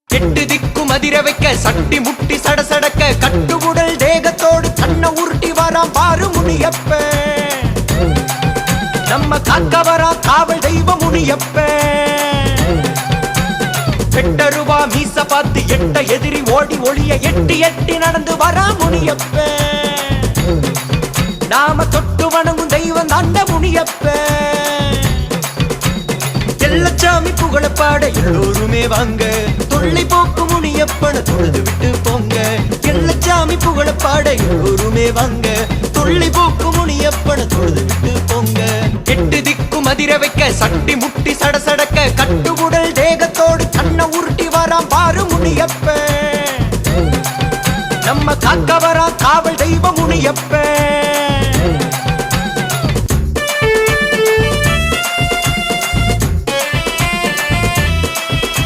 எட்டு திக்கும் அதிர வைக்க சட்டி முட்டி சடசடக்க கட்டுவுடல் தேகத்தோடு கண்ண உருட்டி வரான் பாரு முனியப்ப நம்ம காக்க வரா காவல் தெய்வ முனியப்ப பெட்டருவா மீச பார்த்து எட்ட எதிரி ஓடி ஒளிய எட்டி எட்டி நடந்து வரா முனியப்ப நாம தொட்டு வணங்கும் தெய்வம் தாண்ட முனியப்ப எல்லச்சாமி புகழப்பாட எல்லோருமே வாங்க தொல்லை போக்கு முனியப்பன தொழுது விட்டு போங்க எல்லச்சாமி புகழப்பாட எல்லோருமே வாங்க தொல்லை போக்கு முனியப்பன தொழுது விட்டு போங்க எட்டு திக்கும் அதிர வைக்க சட்டி முட்டி சடசடக்க கட்டுவுடல் தேகத்தோடு கண்ண உருட்டி வரான் பாரு முனியப்ப நம்ம காக்க வரா காவல் தெய்வ முனியப்ப